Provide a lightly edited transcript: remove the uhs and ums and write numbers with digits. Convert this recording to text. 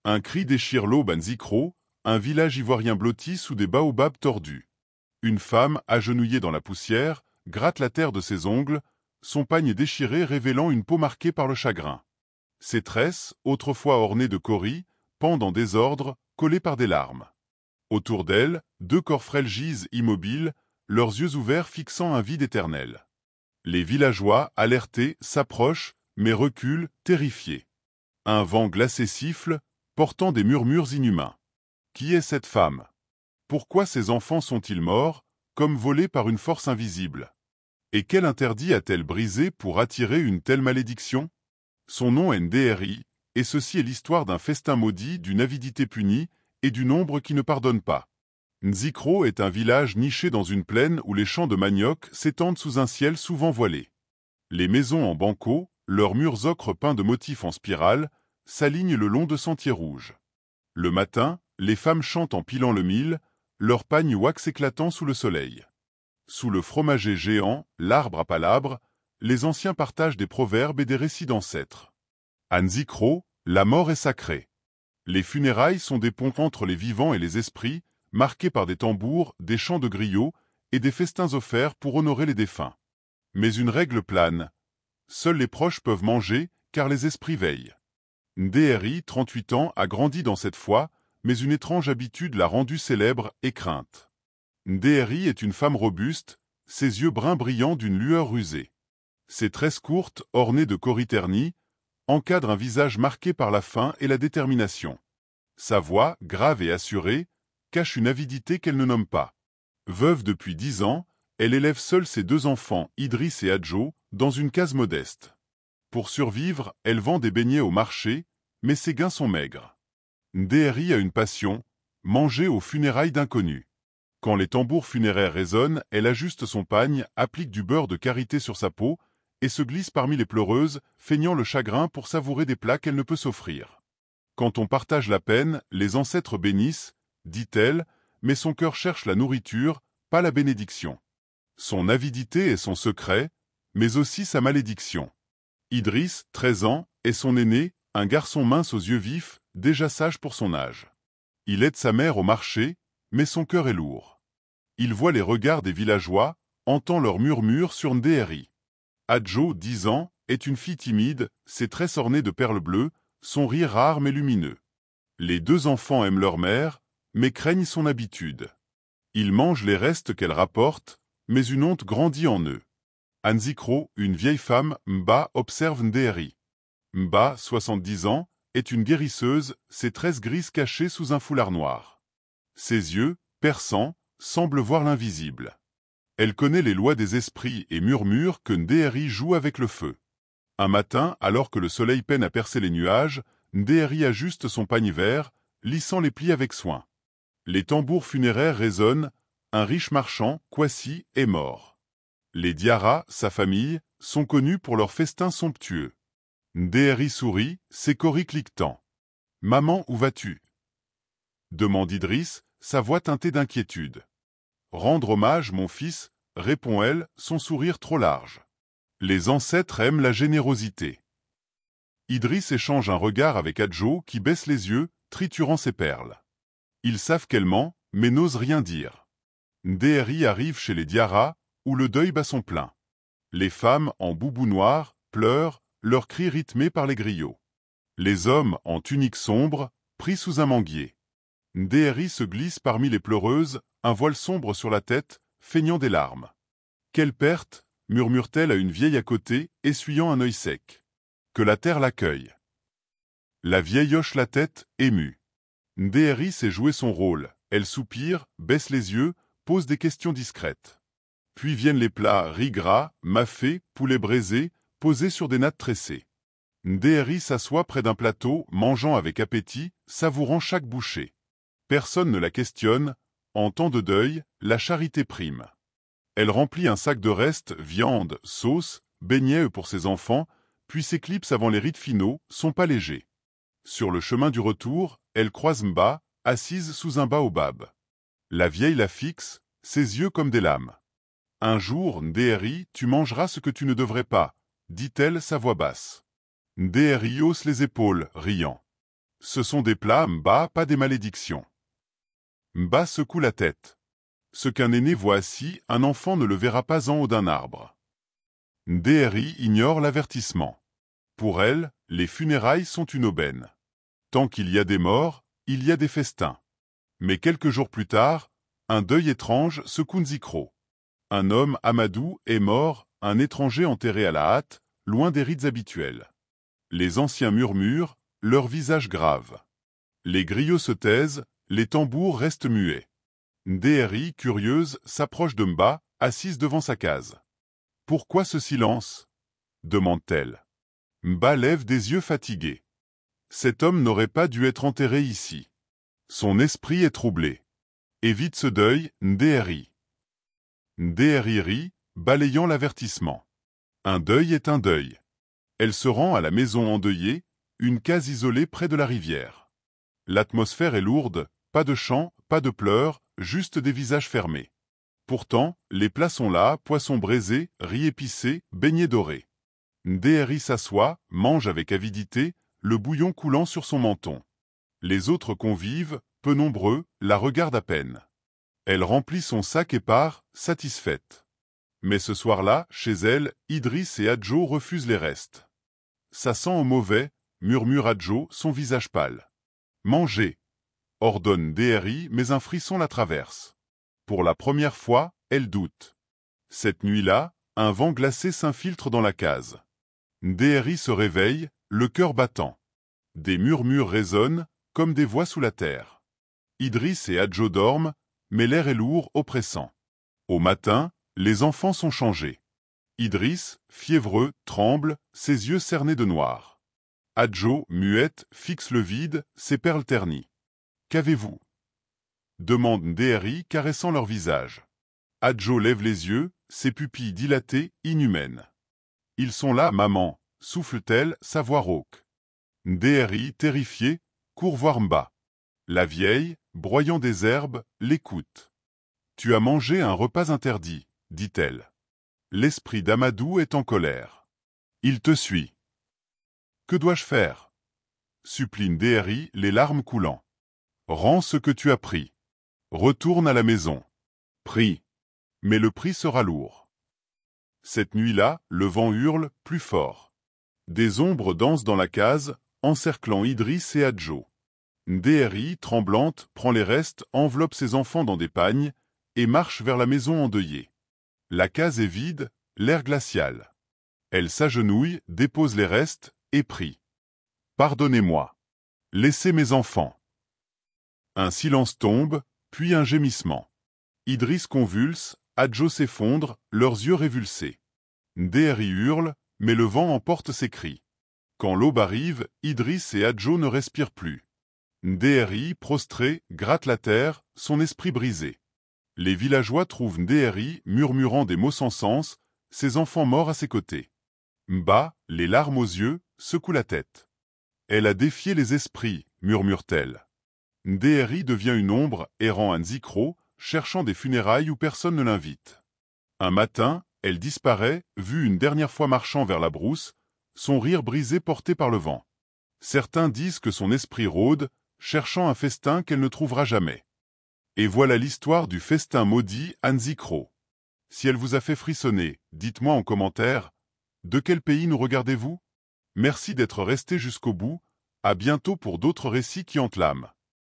Un cri déchire l'aube à Nzikro, un village ivoirien blotti sous des baobabs tordus. Une femme, agenouillée dans la poussière, gratte la terre de ses ongles, son pagne déchiré révélant une peau marquée par le chagrin. Ses tresses, autrefois ornées de cauris, pendent en désordre, collées par des larmes. Autour d'elle, deux corps frêles gisent immobiles, leurs yeux ouverts fixant un vide éternel. Les villageois, alertés, s'approchent, mais reculent, terrifiés. Un vent glacé siffle, portant des murmures inhumains. Qui est cette femme? Pourquoi ces enfants sont-ils morts, comme volés par une force invisible? Et quel interdit a-t-elle brisé pour attirer une telle malédiction? Son nom est Ndéhéri, et ceci est l'histoire d'un festin maudit, d'une avidité punie, et d'une ombre qui ne pardonne pas. Nzikro est un village niché dans une plaine où les champs de manioc s'étendent sous un ciel souvent voilé. Les maisons en banco, leurs murs ocre peints de motifs en spirale, s'alignent le long de sentiers rouges. Le matin, les femmes chantent en pilant le mil, leurs pagnes wax éclatant sous le soleil. Sous le fromager géant, l'arbre à palabres, les anciens partagent des proverbes et des récits d'ancêtres. À Nzikro, la mort est sacrée. Les funérailles sont des ponts entre les vivants et les esprits, marqués par des tambours, des chants de griots et des festins offerts pour honorer les défunts. Mais une règle plane. Seuls les proches peuvent manger, car les esprits veillent. Ndéhéri, 38 ans, a grandi dans cette foi, mais une étrange habitude l'a rendue célèbre et crainte. Ndéhéri est une femme robuste, ses yeux bruns brillants d'une lueur rusée. Ses tresses courtes, ornées de cauris ternis, encadrent un visage marqué par la faim et la détermination. Sa voix, grave et assurée, cache une avidité qu'elle ne nomme pas. Veuve depuis 10 ans, elle élève seule ses deux enfants, Idriss et Adjo, dans une case modeste. Pour survivre, elle vend des beignets au marché, mais ses gains sont maigres. Ndéhéri a une passion, manger aux funérailles d'inconnus. Quand les tambours funéraires résonnent, elle ajuste son pagne, applique du beurre de karité sur sa peau, et se glisse parmi les pleureuses, feignant le chagrin pour savourer des plats qu'elle ne peut s'offrir. Quand on partage la peine, les ancêtres bénissent, dit-elle, mais son cœur cherche la nourriture, pas la bénédiction. Son avidité est son secret, mais aussi sa malédiction. Idriss, 13 ans, est son aîné, un garçon mince aux yeux vifs, déjà sage pour son âge. Il aide sa mère au marché, mais son cœur est lourd. Il voit les regards des villageois, entend leurs murmures sur Ndéhéri. Adjo, 10 ans, est une fille timide, ses tresses ornées de perles bleues, son rire rare mais lumineux. Les deux enfants aiment leur mère, mais craignent son habitude. Ils mangent les restes qu'elle rapporte, mais une honte grandit en eux. À Nzikro, une vieille femme, Mba, observe Ndéhéri. Mba, 70 ans, est une guérisseuse, ses tresses grises cachées sous un foulard noir. Ses yeux, perçants, semblent voir l'invisible. Elle connaît les lois des esprits et murmure que Ndéhéri joue avec le feu. Un matin, alors que le soleil peine à percer les nuages, Ndéhéri ajuste son pagne vert, lissant les plis avec soin. Les tambours funéraires résonnent, un riche marchand, Kwasi, est mort. Les Diarra, sa famille, sont connus pour leurs festins somptueux. Ndéhéri sourit, ses cauris cliquetant. « Maman, où vas-tu » demande Idriss, sa voix teintée d'inquiétude. « Rendre hommage, mon fils » répond-elle, son sourire trop large. Les ancêtres aiment la générosité. Idriss échange un regard avec Adjo qui baisse les yeux, triturant ses perles. Ils savent qu'elle ment, mais n'osent rien dire. Ndéhéri arrive chez les Diarra, où le deuil bat son plein. Les femmes, en boubou noir, pleurent, leurs cris rythmés par les griots. Les hommes, en tunique sombre, pris sous un manguier. Ndéhéri se glisse parmi les pleureuses, un voile sombre sur la tête, feignant des larmes. « Quelle perte !» murmure-t-elle à une vieille à côté, essuyant un œil sec. « Que la terre l'accueille !» La vieille hoche la tête, émue. Ndéhéri sait jouer son rôle, elle soupire, baisse les yeux, pose des questions discrètes. Puis viennent les plats riz gras, mafé, poulet braisé, posés sur des nattes tressées. Ndéhéri s'assoit près d'un plateau, mangeant avec appétit, savourant chaque bouchée. Personne ne la questionne, en temps de deuil, la charité prime. Elle remplit un sac de restes, viande, sauce, beignets pour ses enfants, puis s'éclipse avant les rites finaux, son pas léger. Sur le chemin du retour, elle croise Mba, assise sous un baobab. La vieille la fixe, ses yeux comme des lames. « Un jour, Ndéhéri, tu mangeras ce que tu ne devrais pas » dit-elle, sa voix basse. Ndéhéri hausse les épaules, riant. Ce sont des plats, Mba, pas des malédictions. Mba secoue la tête. Ce qu'un aîné voit assis, un enfant ne le verra pas en haut d'un arbre. Ndéhéri ignore l'avertissement. Pour elle, les funérailles sont une aubaine. Tant qu'il y a des morts, il y a des festins. Mais quelques jours plus tard, un deuil étrange secoue Nzikro. Un homme, Amadou, est mort, un étranger enterré à la hâte, loin des rites habituels. Les anciens murmurent, leurs visages graves. Les griots se taisent, les tambours restent muets. Ndéhéri, curieuse, s'approche de Mba, assise devant sa case. « Pourquoi ce silence ?» demande-t-elle. Mba lève des yeux fatigués. Cet homme n'aurait pas dû être enterré ici. Son esprit est troublé. Évite ce deuil, Ndéhéri. Ndéhéri rit, balayant l'avertissement. Un deuil est un deuil. Elle se rend à la maison endeuillée, une case isolée près de la rivière. L'atmosphère est lourde, pas de chants, pas de pleurs, juste des visages fermés. Pourtant, les plats sont là, poissons braisés, riz épicé, beignets dorés. Ndéhéri s'assoit, mange avec avidité, le bouillon coulant sur son menton. Les autres convives, peu nombreux, la regardent à peine. Elle remplit son sac et part, satisfaite. Mais ce soir-là, chez elle, Idriss et Adjo refusent les restes. « Ça sent au mauvais », murmure Adjo, son visage pâle. « Mangez », ordonne Ndéhéri, mais un frisson la traverse. Pour la première fois, elle doute. Cette nuit-là, un vent glacé s'infiltre dans la case. Ndéhéri se réveille, le cœur battant. Des murmures résonnent, comme des voix sous la terre. Idriss et Adjo dorment, mais l'air est lourd, oppressant. Au matin, les enfants sont changés. Idriss, fiévreux, tremble, ses yeux cernés de noir. Adjo, muette, fixe le vide, ses perles ternies. « Qu'avez-vous » demande Ndéhéri, caressant leur visage. Adjo lève les yeux, ses pupilles dilatées, inhumaines. « Ils sont là, maman » souffle-t-elle, sa voix rauque. Ndéhéri, terrifié, court voir Mba. La vieille, broyant des herbes, l'écoute. « Tu as mangé un repas interdit » dit-elle. L'esprit d'Amadou est en colère. Il te suit. Que dois-je faire supplie Ndéhéri, les larmes coulant. Rends ce que tu as pris. Retourne à la maison. Prie. Mais le prix sera lourd. Cette nuit-là, le vent hurle, plus fort. Des ombres dansent dans la case, encerclant Idriss et Adjo. Ndéhéri, tremblante, prend les restes, enveloppe ses enfants dans des pagnes, et marche vers la maison endeuillée. La case est vide, l'air glacial. Elle s'agenouille, dépose les restes, et prie. « Pardonnez-moi. Laissez mes enfants. » Un silence tombe, puis un gémissement. Idriss convulse, Adjo s'effondre, leurs yeux révulsés. Ndéhéri hurle, mais le vent emporte ses cris. Quand l'aube arrive, Idriss et Adjo ne respirent plus. Ndéhéri, prostré, gratte la terre, son esprit brisé. Les villageois trouvent Ndéhéri murmurant des mots sans sens, ses enfants morts à ses côtés. Mba, les larmes aux yeux, secoue la tête. Elle a défié les esprits, murmure-t-elle. Ndéhéri devient une ombre, errant à Nzikro, cherchant des funérailles où personne ne l'invite. Un matin, elle disparaît, vue une dernière fois marchant vers la brousse, son rire brisé porté par le vent. Certains disent que son esprit rôde, cherchant un festin qu'elle ne trouvera jamais. Et voilà l'histoire du festin maudit à Nzikro. Si elle vous a fait frissonner, dites-moi en commentaire, de quel pays nous regardez-vous? Merci d'être resté jusqu'au bout, à bientôt pour d'autres récits qui hantent l'âme.